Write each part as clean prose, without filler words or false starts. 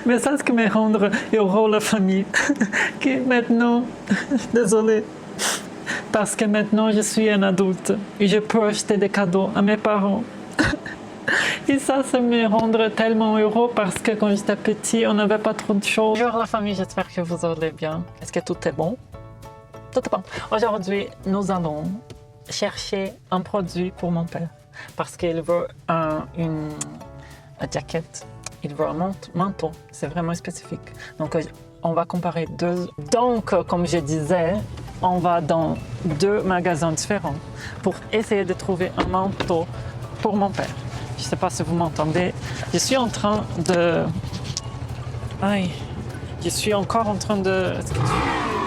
Mais ça, ce qui me rend heureux, la famille, que maintenant, désolé, parce que maintenant je suis un adulte et je peux acheter des cadeaux à mes parents. Et ça me rend tellement heureux parce que quand j'étais petit, on n'avait pas trop de choses. Bonjour la famille, j'espère que vous allez bien. Est-ce que tout est bon? Tout est bon. Aujourd'hui, nous allons chercher un produit pour mon père parce qu'il veut une jaquette, il veut un manteau, c'est vraiment spécifique. Donc, on va comparer deux. Donc, comme je disais, on va dans deux magasins différents pour essayer de trouver un manteau pour mon père. Je ne sais pas si vous m'entendez. Je suis en train de... Aïe. Je suis encore en train de...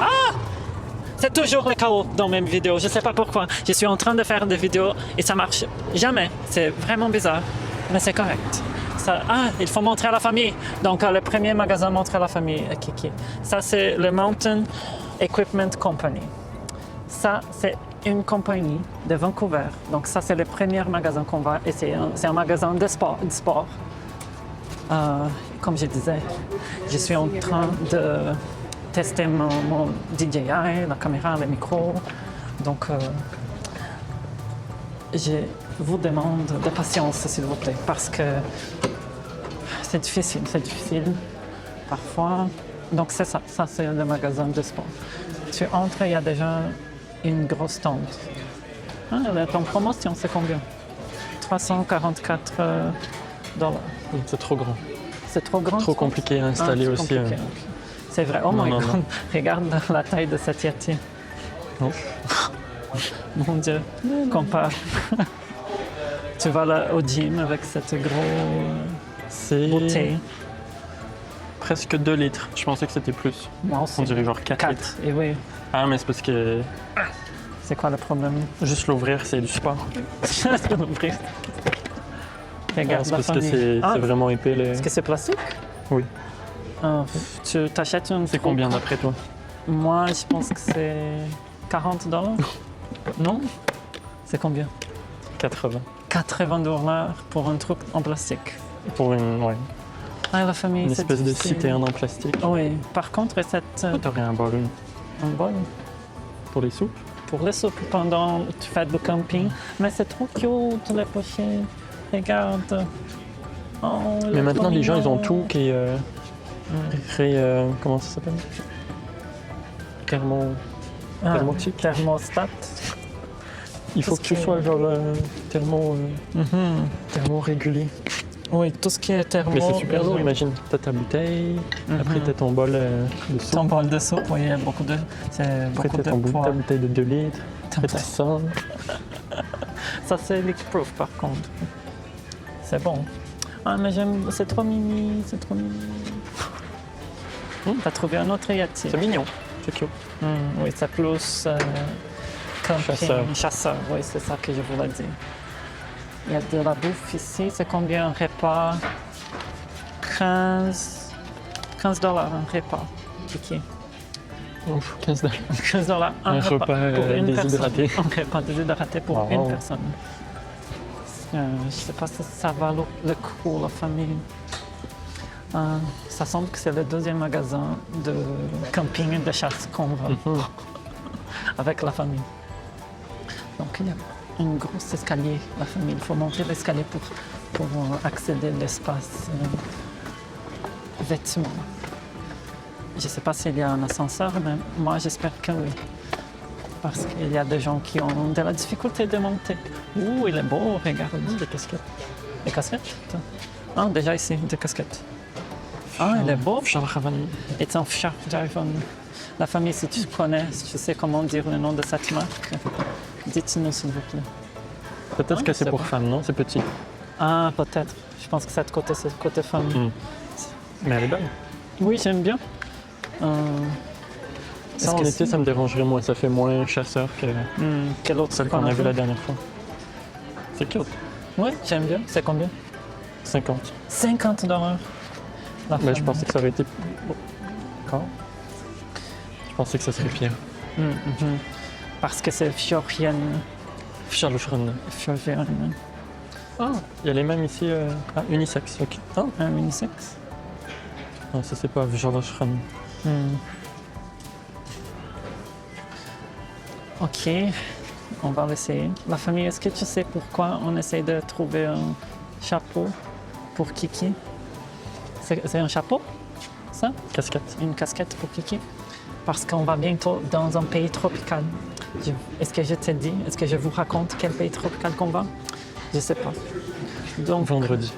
Ah! C'est toujours le chaos dans mes vidéos. Je ne sais pas pourquoi. Je suis en train de faire des vidéos et ça marche jamais. C'est vraiment bizarre. Mais c'est correct. Ça... Ah, il faut montrer à la famille. Donc, le premier magasin montrer à la famille. Kiki. Ça, c'est le Mountain Equipment Company. Ça, c'est une compagnie de Vancouver. Donc ça, c'est le premier magasin qu'on va essayer. C'est un magasin de sport. Comme je disais, je suis en train de tester mon DJI, la caméra, le micro. Donc, je vous demande de patience, s'il vous plaît, parce que c'est difficile parfois. Donc c'est ça c'est le magasin de sport. Tu entres, il y a déjà une grosse tente. Ah, elle est en promotion, c'est combien? 344 $. C'est trop grand. C'est trop grand? Trop compliqué à installer aussi. Compliqué. C'est vrai. Oh my God. Regarde la taille de cette yeti. Non. Mon Dieu, compare. Tu vas là au gym avec cette grosse bouteille. Presque 2 litres. Je pensais que c'était plus. Non, on dirait genre 4 litres. Et oui. Ah, mais c'est parce que... C'est quoi le problème? Juste l'ouvrir, c'est du sport. Juste l'ouvrir. Regarde c'est parce que c'est vraiment épais. Est-ce que c'est plastique? Oui. Tu t'achètes une... C'est combien d'après toi? Moi, je pense que c'est 40 $. Non? C'est combien? 80. 80 $ pour un truc en plastique. Pour une... ouais. Ah, la famille, une espèce de citerne en plastique. Oui. Par contre, cette... T'aurais un bol. Un bol? Pour les soupes? Pour les soupes, pendant que tu fais du camping. Mais c'est trop cute, les pochettes. Regarde. Oh, mais maintenant, les gens, ils ont tout qui est... comment ça s'appelle? Thermotique. Thermostat. Il faut que tu sois genre thermo-régulé. Oui, tout ce qui est thermo. Mais c'est super lourd, imagine. T'as ta bouteille, après t'as ton bol de soupe. Ton bol de soupe, oui, il y a beaucoup de... C'est beaucoup de poids. Ta bouteille de 2 litres, après t'as ça. Ça, c'est leak-proof, par contre. C'est bon. Ah, mais j'aime... C'est trop mimi, c'est trop mimi. T'as trouvé un autre yati. C'est mignon, c'est cute. Oui, c'est plus... Chasseur, oui, c'est ça que je voulais dire. Il y a de la bouffe ici. C'est combien un repas? 15 $, un repas. Kiki. Ouf, 15 $. 15 $, un repas pour une déshydraté. personne. Un repas déshydraté pour une personne. Je ne sais pas si ça va le coup, la famille. Ça semble que c'est le deuxième magasin de camping et de chasse qu'on va avec la famille. Donc il y a un gros escalier, la famille. Il faut monter l'escalier pour accéder à l'espace vêtements. Je ne sais pas s'il y a un ascenseur, mais moi j'espère que oui. Parce qu'il y a des gens qui ont de la difficulté de monter. Ouh, il est beau, regarde. Des casquettes. Des casquettes? Ah, déjà ici, des casquettes. Ah, il est beau. It's a Fjallraven. La famille, si tu connais, je sais comment dire le nom de cette marque. Dites-nous, s'il vous plaît. Peut-être que c'est pour femmes, non? C'est petit. Ah, peut-être. Je pense que c'est côté femme. Mais elle est belle. Oui, j'aime bien. Ça, en été, ça me dérangerait moins. Ça fait moins chasseur que l'autre celle qu'on a vue la dernière fois. C'est cute. Oui, j'aime bien. C'est combien? 50. 50 $. Mais je pensais que ça aurait été... Quand? Je pensais que ça serait pire. Parce que c'est Fjallraven. Ah, il y a les mêmes ici, unisex. Okay. Un unisex? Non, ça c'est pas Vjolashram. Ok, on va l'essayer. La famille, est-ce que tu sais pourquoi on essaie de trouver un chapeau pour Kiki? C'est un chapeau, ça? Casquette. Une casquette pour Kiki? Parce qu'on va bientôt dans un pays tropical. Est-ce que je t'ai dit? Est-ce que je vous raconte quel pays tropical qu'on va? Je ne sais pas. Donc, Vendredi.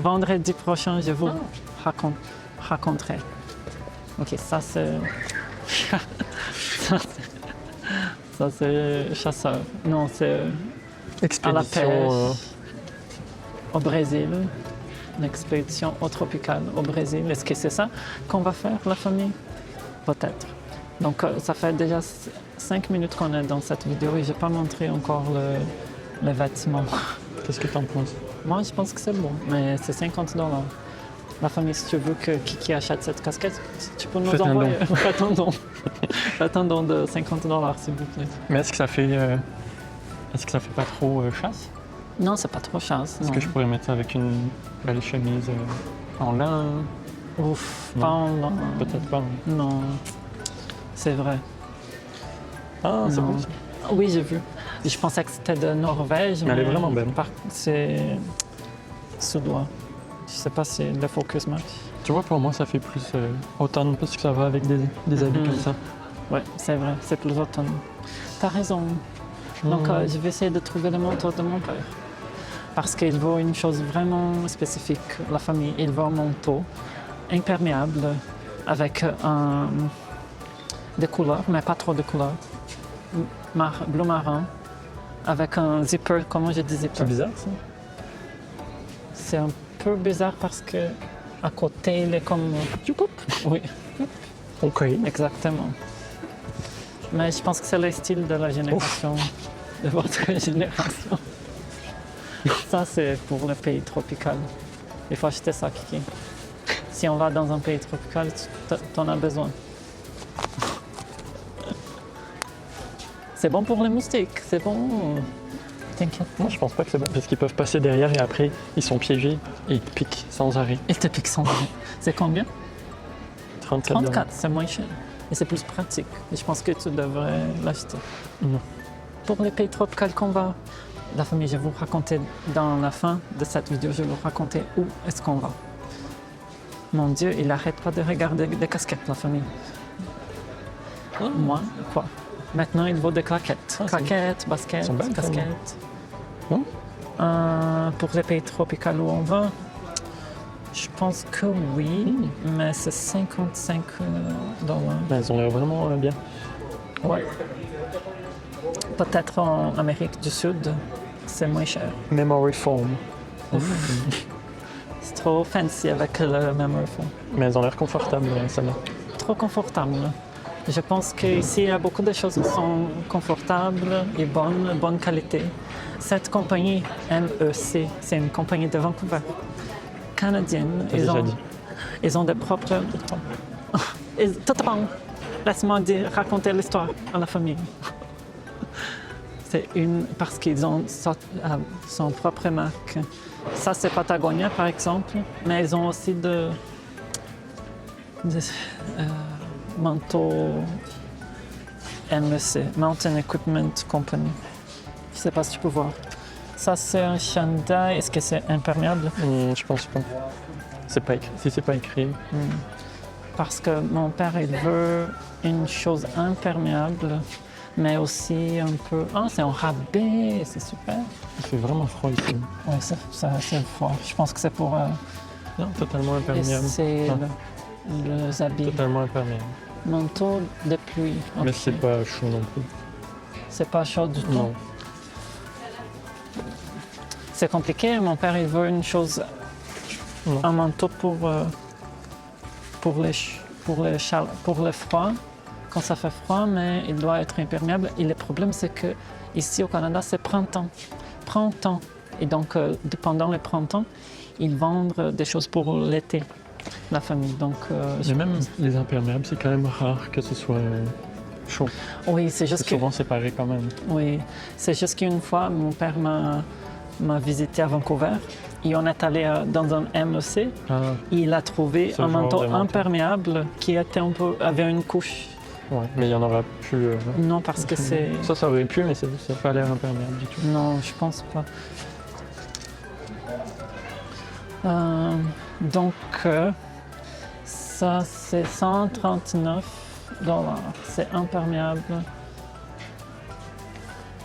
Vendredi prochain, je vous raconterai. Ok, ça c'est... ça c'est chasseur. Non, c'est à la pêche Expédition. au Brésil. Une expédition au tropical au Brésil. Est-ce que c'est ça qu'on va faire, la famille? Peut-être. Donc, ça fait déjà 5 minutes qu'on est dans cette vidéo et je n'ai pas montré encore le vêtement. Qu'est-ce que t'en penses? Moi, je pense que c'est bon, mais c'est $50. La famille, si tu veux que Kiki achète cette casquette, tu peux nous Faites un envoyer. Faites un don de $50, s'il vous plaît. Mais est-ce que ça fait pas trop chasse? Non, c'est pas trop chasse. Est-ce que je pourrais mettre ça avec une belle chemise en lin? Ouf, Non. pas en lin. Peut-être pas. Mais... Non, c'est vrai. Ah, c'est Non. bon ça. Oui, j'ai vu. Je pensais que c'était de Norvège. Mais elle est vraiment belle. C'est sous-doigt. Je sais pas si le focus marche. Tu vois, pour moi, ça fait plus automne parce que ça va avec des habits Mhm. comme ça. Ouais, c'est vrai, c'est plus automne. T'as raison. Donc, je vais essayer de trouver le manteau de mon père. Parce qu'il veut une chose vraiment spécifique, la famille. Il veut un manteau imperméable avec des couleurs, mais pas trop de couleurs. Bleu marin, avec un zipper, comment je dis zipper? C'est bizarre ça. C'est un peu bizarre parce que à côté, il est comme... Tu coupes? Oui, Ok. exactement. Mais je pense que c'est le style de la génération, de votre génération. Ça, c'est pour le pays tropical. Il faut acheter ça, Kiki. Si on va dans un pays tropical, tu en as besoin. C'est bon pour les moustiques, c'est bon. T'inquiète pas. Moi, je pense pas que c'est bon parce qu'ils peuvent passer derrière et après, ils sont piégés et ils piquent sans arrêt. Il te pique sans arrêt. C'est combien? 34 34, c'est moins cher. Et c'est plus pratique. Et je pense que tu devrais l'acheter. Non. Pour les pays tropicaux qu'on va, la famille, je vais vous raconter dans la fin de cette vidéo, je vais vous raconter où est-ce qu'on va. Mon Dieu, il n'arrête pas de regarder des casquettes, la famille. Moi, quoi? Maintenant, il vaut des claquettes. Ah, Claquettes, baskets, Elles sont belles, casquettes. Non? Hmm. Pour les pays tropicaux où on va, je pense que oui, mais c'est $55. Ben, elles ont l'air vraiment bien. Ouais. Peut-être en Amérique du Sud, c'est moins cher. Memory foam. C'est trop fancy avec le memory foam. Mais elles ont l'air confortables, celle-là. Trop confortable. Je pense qu'ici, il y a beaucoup de choses qui sont confortables et bonne qualité. Cette compagnie MEC, c'est une compagnie de Vancouver, canadienne. T'as déjà dit. Ils ont des propres... Laisse-moi raconter l'histoire à la famille. C'est parce qu'ils ont son propre marque. Ça, c'est Patagonia, par exemple, mais ils ont aussi de manteaux MEC, Mountain Equipment Company. Je ne sais pas si tu peux voir. Ça, c'est un chandail. Est-ce que c'est imperméable? Je pense pas. C'est pas écrit. Si c'est pas écrit. Parce que mon père, il veut une chose imperméable, mais aussi un peu... Ah, c'est en rabais, c'est super. Il fait vraiment froid ici. Oui, c'est froid. Je pense que c'est pour Non, totalement imperméable. c'est Non. les habits. Totalement imperméable. Manteau de pluie. Mais Ok. c'est pas chaud non plus. C'est pas chaud du tout. Non. C'est compliqué. Mon père, il veut une chose, Non. un manteau pour le froid, quand ça fait froid, mais il doit être imperméable. Et le problème, c'est que ici au Canada, c'est printemps. Et donc, pendant le printemps, ils vendent des choses pour l'été, la famille. Donc, Mais même les imperméables, c'est quand même rare que ce soit chaud. oui, c'est juste C'est que... souvent séparé quand même. Oui, c'est juste qu'une fois, mon père m'a visité à Vancouver Et on est allé dans un MEC. Ah, Il a trouvé Ce un genre manteau de manteau. imperméable qui était avait une couche. ouais, mais il y en aura plus. Non, parce que c'est... Ça aurait pu, mais ça n'a pas l'air imperméable du tout. Non, je pense pas. Donc, ça c'est 139 $. C'est imperméable.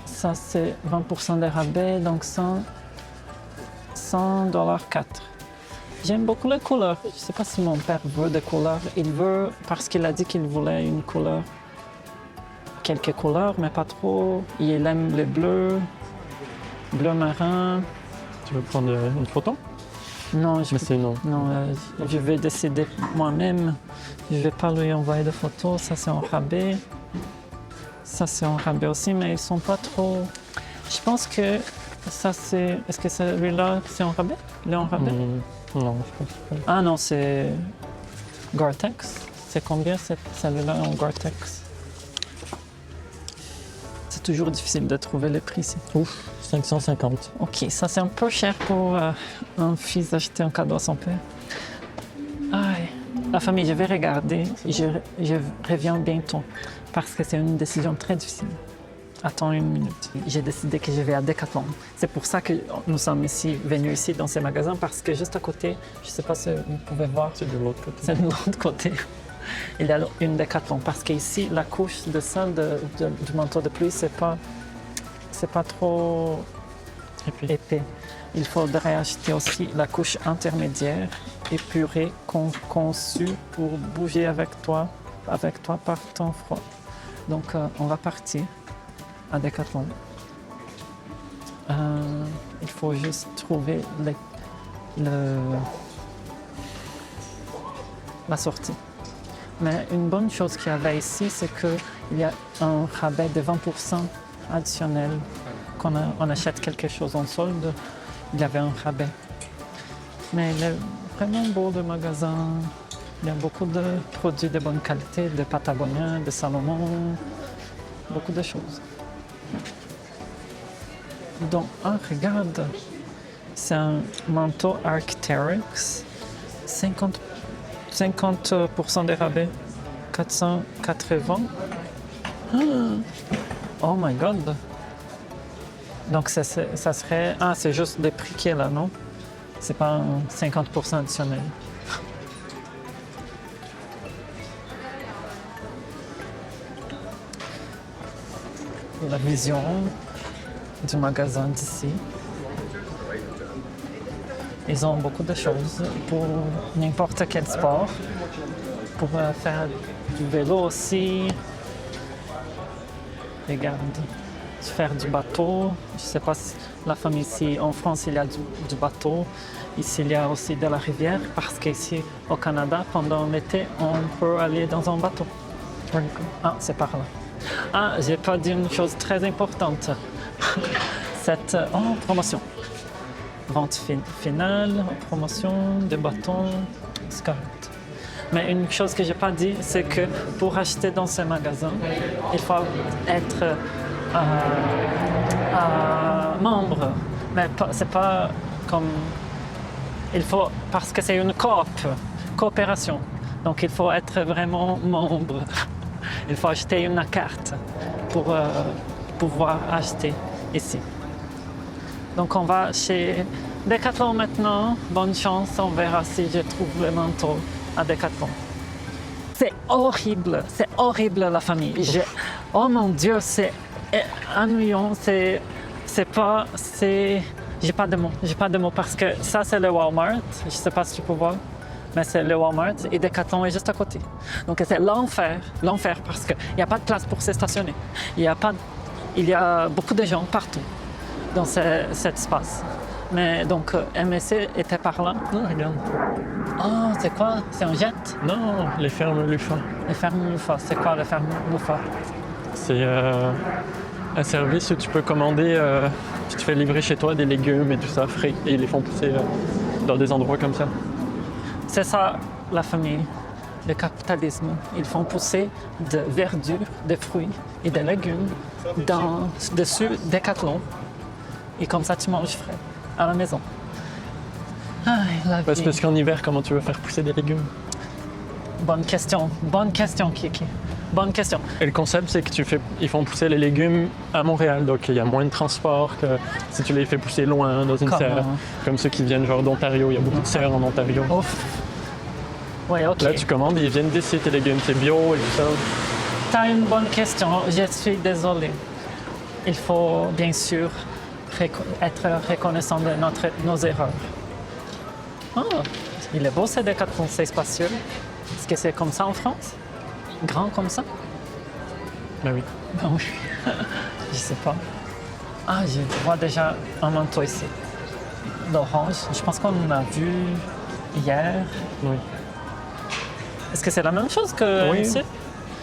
Ça c'est 20% de rabais, donc 100 $, 4. J'aime beaucoup les couleurs. Je ne sais pas si mon père veut des couleurs. Il veut, parce qu'il a dit qu'il voulait une couleur, quelques couleurs, mais pas trop. Il aime le bleu marin. Tu veux prendre une photo? Non, je Mais c'est non. non, je vais décider moi-même. Je ne vais pas lui envoyer de photos. Ça, c'est en rabais. Ça, c'est en rabais aussi, mais ils sont pas trop... Je pense que ça, c'est... Est-ce que celui-là, c'est en rabais? Il est en rabais? Non, je pense pas. Ah non, c'est Gore-Tex. C'est combien celui-là en Gore-Tex? C'est toujours difficile de trouver les prix ici. Ouf, 550. Ok, ça c'est un peu cher pour un fils acheter un cadeau à son père. Aïe. La famille, je vais regarder. Je reviens bientôt parce que c'est une décision très difficile. Attends une minute. J'ai décidé que je vais à Decathlon. C'est pour ça que nous sommes venus ici dans ces magasins parce que juste à côté, je ne sais pas si vous pouvez voir, C'est de l'autre côté. c'est de l'autre côté. Il y a une Decathlon parce qu'ici, la couche de sol du manteau de pluie, c'est pas trop Et puis, épais. Il faudrait acheter aussi la couche intermédiaire, épurée, conçue pour bouger avec toi par temps froid. Donc, on va partir à Decathlon. Il faut juste trouver la sortie. Mais une bonne chose qu'il y avait ici, c'est qu'il y a un rabais de 20% additionnel. Quand on achète quelque chose en solde, il y avait un rabais. Mais il est vraiment beau le magasin. Il y a beaucoup de produits de bonne qualité, de Patagonia, de Salomon, beaucoup de choses. Donc, regarde, c'est un manteau Arc'teryx, 50% de rabais, 480. Oh my god! Donc ça serait... Ah, c'est juste des prix qui est là, non? C'est pas un 50% additionnel. La vision du magasin d'ici. Ils ont beaucoup de choses pour n'importe quel sport. Pour faire du vélo aussi. Regarde. Faire du bateau. Je ne sais pas si la famille ici, en France, il y a du bateau. Ici, il y a aussi de la rivière parce qu'ici, au Canada, pendant l'été, on peut aller dans un bateau. Ah, c'est par là. Ah, j'ai pas dit une chose très importante. Cette promotion. Vente finale, promotion de bâtons, c'est correct. Mais une chose que j'ai pas dit, c'est que pour acheter dans ces magasins, il faut être membre. Mais c'est pas comme... Il faut... Parce que c'est une coopération. Donc il faut être vraiment membre. Il faut acheter une carte pour pouvoir acheter ici. Donc on va chez Decathlon maintenant. Bonne chance, on verra si je trouve le manteau à Decathlon. C'est horrible la famille. Oh mon Dieu, c'est ennuyant, j'ai pas de mots parce que ça c'est le Walmart, je sais pas si tu peux voir, mais c'est le Walmart et Decathlon est juste à côté. Donc c'est l'enfer parce qu'il n'y a pas de place pour se stationner. Il y a beaucoup de gens partout dans cet espace. Mais donc MSC était par là. non, regarde. Oh, c'est quoi? C'est un jet? Non, les fermes Lufa. Les fermes Lufa, c'est quoi les fermes Lufa? C'est un service où tu peux commander, tu te fais livrer chez toi des légumes et tout ça frais et ils les font pousser dans des endroits comme ça. C'est ça la famille, le capitalisme. Ils font pousser de verdure, des fruits et des légumes dessus Decathlon. Et comme ça, tu manges frais à la maison. Ah, la C'est vie. parce qu'en hiver, comment tu veux faire pousser des légumes? Bonne question, Kiki. Bonne question. Et le concept, c'est que ils font pousser les légumes à Montréal, donc il y a moins de transport que si tu les fais pousser loin dans une Comment? serre. Comme ceux qui viennent genre d'Ontario, il y a beaucoup de serres en Ontario. Ouf. Oui, ok. Là, tu commandes et ils viennent d'ici tes légumes, c'est bio et tout ça. T'as une bonne question. Je suis désolée. Il faut bien sûr être reconnaissant de nos erreurs. Ah, il est beau ce décor conseil spacieux. Est-ce que c'est comme ça en France? Grand comme ça? Ben oui. Ben oui. Je sais pas. Ah, je vois déjà un manteau ici. D'orange. Je pense qu'on en a vu hier. Oui. Est-ce que c'est la même chose que Oui. ici?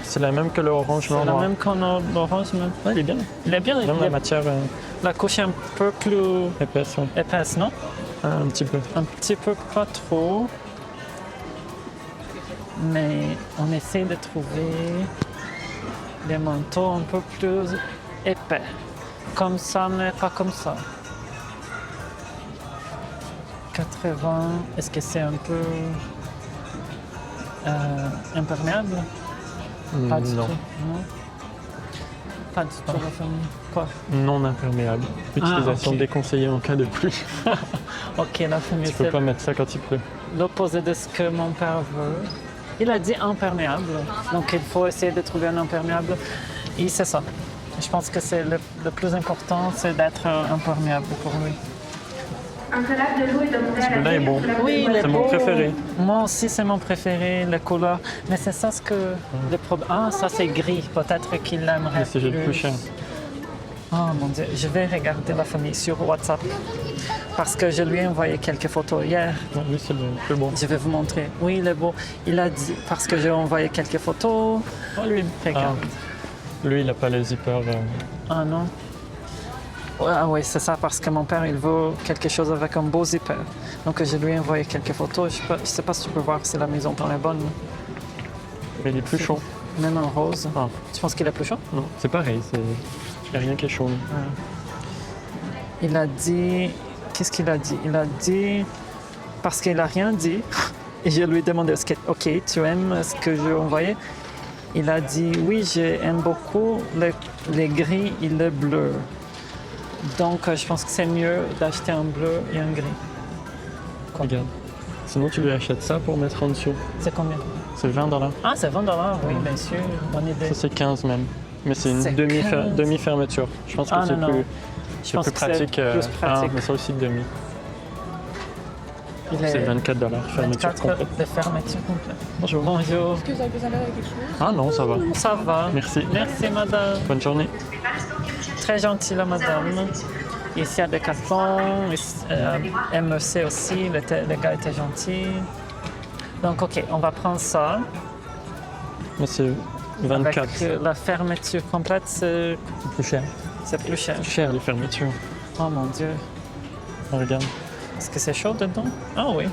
C'est la même que l'orange C'est la noir. même qu'on a l'orange même. Ouais, il est bien. Il est bien. Même la matière La couche est un peu plus épaisse, ouais. épaisse, non? Un petit peu. Un petit peu pas trop. Mais on essaie de trouver des manteaux un peu plus épais. Comme ça, mais pas comme ça. 80, est-ce que c'est un peu imperméable? Pas du Non. tout. Non? Pas du tout, la famille. Quoi? Non imperméable. Utilisation ok. déconseillée en cas de pluie. Ok, la famille, Tu peux c'est pas mettre ça quand il pleut. l'opposé de ce que mon père veut. Il a dit imperméable, donc il faut essayer de trouver un imperméable. Et c'est ça. Je pense que c'est le plus important, c'est d'être imperméable pour lui. Un collab de l'eau est demandé à la Celui-là est beau. Oui, il est C'est mon beau. préféré. Moi aussi, c'est mon préféré, la couleur. Mais c'est ça ce que le problème. Ah, ça c'est gris. Peut-être qu'il l'aimerait Mais c'est le plus cher. Oh mon Dieu, je vais regarder la famille sur WhatsApp parce que je lui ai envoyé quelques photos hier. Non, lui, c'est le plus beau. Je vais vous montrer. Oui, il est beau. Il a dit, parce que j'ai envoyé quelques photos. Oh, lui, regarde. Lui, il n'a pas le zipper. Ah non. Ah oui, c'est ça, parce que mon père, il veut quelque chose avec un beau zipper. Donc, je lui ai envoyé quelques photos. Je ne sais pas si tu peux voir si la maison est bonne. Mais il est plus chaud. Même en rose. Ah, Tu penses qu'il est plus chaud? non, c'est pareil. Il n'y a rien qui est chaud. Il a dit... Qu'est-ce qu'il a dit? Il a dit... Parce qu'il n'a rien dit. Et je lui ai demandé, est-ce que, OK, tu aimes ce que j'ai envoyé? Il a dit, oui, j'aime beaucoup les gris et le bleu. Donc, je pense que c'est mieux d'acheter un bleu et un gris. Regarde. Sinon, tu lui achètes ça pour mettre en dessous. C'est combien? C'est 20 $. Ah, c'est 20 $, oui, bien sûr. Bonne idée. Ça, c'est 15 même. Mais c'est une C'est 15. demi-fermeture. Je pense que Ah, c'est non, non. plus, Je c'est pense plus que c'est pratique. plus pratique. mais ça aussi, demi. Il est C'est 24 $. Fermeture 24 complète. de fermeture complète. Bonjour. Bonjour. Est-ce que vous avez besoin d'aide avec quelque chose? Ah non, ça va. Ça va? Merci. Merci, madame. Bonne journée. Très gentille, la madame. Ici, à Decathlon, MEC aussi, le gars était gentil. Donc, OK, on va prendre ça. Mais c'est 24. Avec la fermeture complète, c'est Plus cher. plus cher. C'est cher les fermetures. Oh mon Dieu. Oh, regarde. Est-ce que c'est chaud dedans? Ah oui.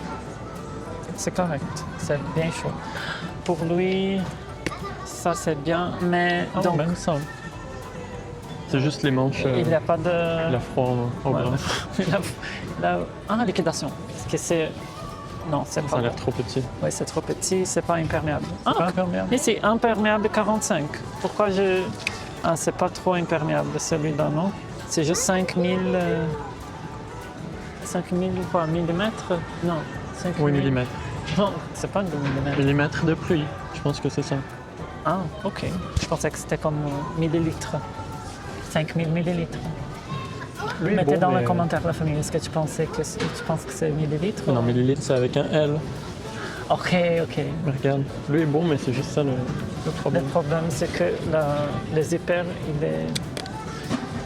C'est correct. C'est bien chaud. Pour lui, ça c'est bien, mais Oh, donc, même ça. C'est juste les manches. il n'y a pas de... La froid au Ouais. bras. Ah, liquidation. Est-ce que c'est... Non, c'est Ça pas a l'air bon. trop petit. Oui, c'est trop petit, c'est pas imperméable. C'est pas imperméable. Ici, imperméable 45. Pourquoi je... Ah, c'est pas trop imperméable celui-là, non? C'est juste 5000... 5000 quoi, millimètres? Non, 5000... Oui, millimètres. Non, c'est pas de millimètres. Millimètres de pluie. Je pense que c'est ça. Ah, OK. Je pensais que c'était comme millilitres. 5000 millilitres. Lui, Mettez bon, dans mais- les commentaires, la famille, est-ce que tu penses que c'est millilitres? Non, millilitres, c'est avec un L. OK, OK. Mais regarde. Lui est beau, mais c'est juste ça le Le problème. problème, c'est que le zipper, il est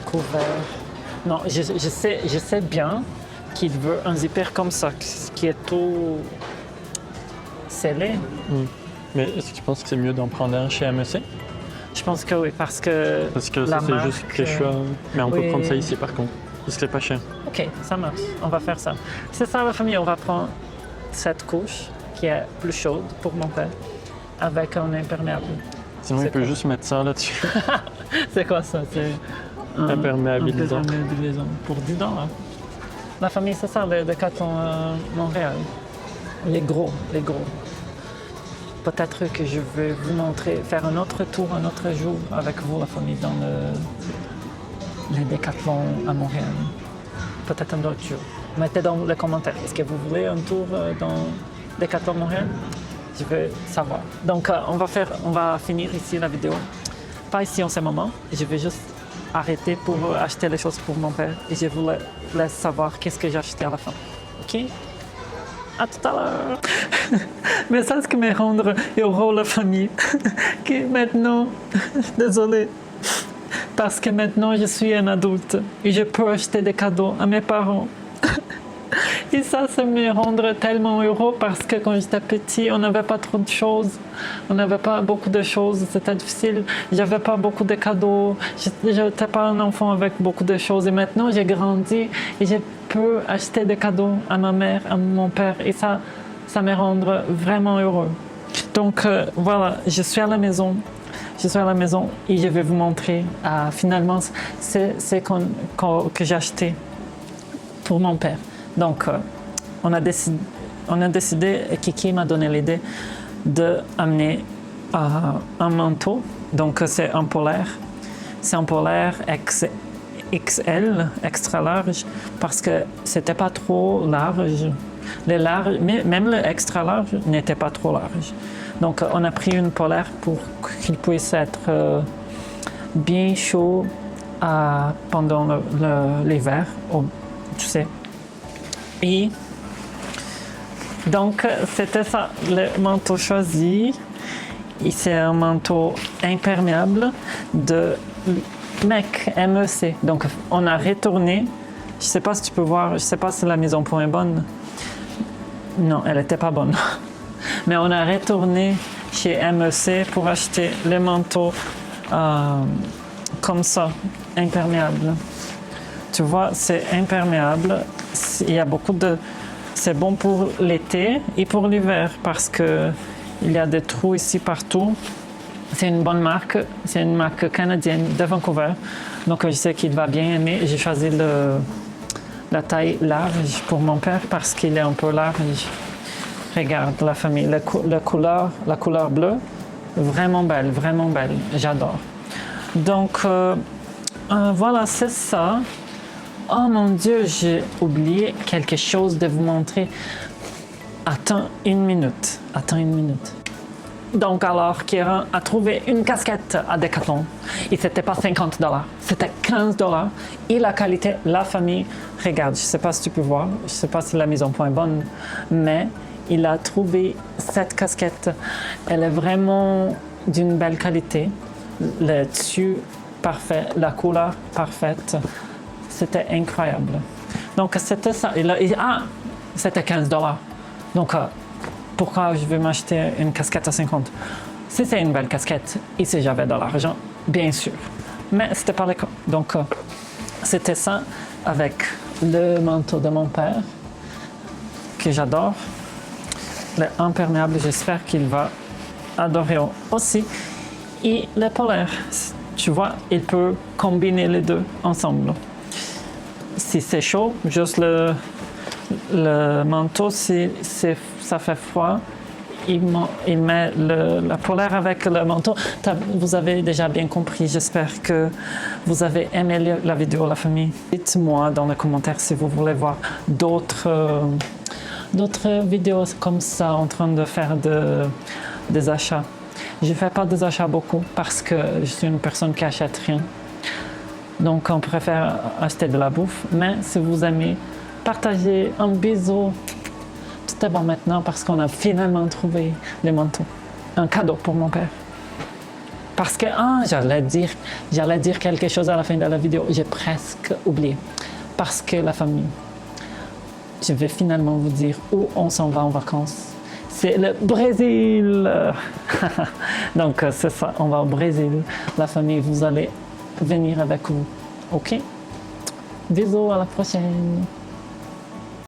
couvert. Non, je sais bien qu'il veut un zipper comme ça, qui est tout scellé. Mais est-ce que tu penses que c'est mieux d'en prendre un chez MEC? Je pense que oui, parce que Parce que la ça, c'est marque, juste Quechua. Mais on peut oui. prendre ça ici, par contre. Il serait pas cher. OK, ça marche. On va faire ça. C'est ça, la famille. On va prendre cette couche qui est plus chaude pour mon père avec un imperméable. Sinon, C'est il peut quoi? juste mettre ça là-dessus. C'est quoi ça? C'est un Imperméabilisant. imperméabilisant pour 10 $. La famille, c'est ça, les Décathlon Montréal. Les gros. Peut-être que je vais vous montrer, faire un autre tour, un autre jour avec vous, la famille, dans les Décathlon à Montréal. Peut-être un autre jour. Mettez dans les commentaires. Est-ce que vous voulez un tour dans Décathlon Montréal? Je veux savoir. Donc, on va finir ici la vidéo. Pas ici en ce moment. Je vais juste arrêter pour acheter les choses pour mon père. Et je vous laisse savoir qu'est-ce que j'ai acheté à la fin. OK? À tout à l'heure. Mais ça, ce qui me rend heureux, la famille, que maintenant, désolé, parce que maintenant je suis un adulte et je peux acheter des cadeaux à mes parents. Et ça me rend tellement heureux parce que quand j'étais petit, on n'avait pas trop de choses. On n'avait pas beaucoup de choses, c'était difficile. J'avais pas beaucoup de cadeaux. Je n'étais pas un enfant avec beaucoup de choses. Et maintenant, j'ai grandi et je peux acheter des cadeaux à ma mère, à mon père. Et ça me rend vraiment heureux. Donc voilà, je suis à la maison. Et je vais vous montrer finalement ce que j'ai acheté pour mon père. Donc, on a décidé, Kiki m'a donné l'idée d'amener un manteau. Donc, c'est un polaire. C'est un polaire XL, extra large, parce que c'était pas trop large. Même le extra large n'était pas trop large. Donc, on a pris une polaire pour qu'il puisse être bien chaud pendant l'hiver, tu sais. Et donc, c'était ça, le manteau choisi. Et c'est un manteau imperméable de MEC. Donc, on a retourné. Je ne sais pas si tu peux voir, je ne sais pas si la mise en point est bonne. Non, elle n'était pas bonne. Mais on a retourné chez MEC pour acheter le manteau comme ça, imperméable. Tu vois, c'est imperméable. Il y a c'est bon pour l'été et pour l'hiver parce que il y a des trous ici partout. C'est une bonne marque. C'est une marque canadienne de Vancouver. Donc, je sais qu'il va bien aimer. J'ai choisi la taille large pour mon père parce qu'il est un peu large. Regarde la famille. La couleur bleue, vraiment belle. J'adore. Donc, voilà, c'est ça. Oh mon Dieu, j'ai oublié quelque chose de vous montrer. Attends une minute. Donc alors, Kieran a trouvé une casquette à Decathlon. Et c'était pas 50 $, c'était 15 $. Et la qualité, la famille, regarde, je sais pas si tu peux voir, je sais pas si la mise en point est bonne, mais il a trouvé cette casquette. Elle est vraiment d'une belle qualité. Le tissu parfait, la couleur parfaite. C'était incroyable. Donc, c'était ça. C'était 15 $. Donc, pourquoi je vais m'acheter une casquette à 50 $? Si c'est une belle casquette et si j'avais de l'argent, bien sûr. Mais c'était pas le cas. Donc, c'était ça avec le manteau de mon père, que j'adore. Le imperméable, j'espère qu'il va adorer aussi. Et le polaire, tu vois, il peut combiner les deux ensemble. Si c'est chaud, juste le manteau, si ça fait froid, il met la polaire avec le manteau. Vous avez déjà bien compris. J'espère que vous avez aimé la vidéo, la famille. Dites-moi dans les commentaires si vous voulez voir d'autres vidéos comme ça en train de faire des achats. Je ne fais pas des achats beaucoup parce que je suis une personne qui n'achète rien. Donc, on préfère acheter de la bouffe. Mais si vous aimez, partagez un bisou. Tout est bon maintenant parce qu'on a finalement trouvé le manteau. Un cadeau pour mon père. Parce que, j'allais dire quelque chose à la fin de la vidéo. J'ai presque oublié. Parce que la famille, je vais finalement vous dire où on s'en va en vacances. C'est le Brésil. Donc, c'est ça, on va au Brésil. La famille, vous allez venir avec vous. OK? Bisous, à la prochaine.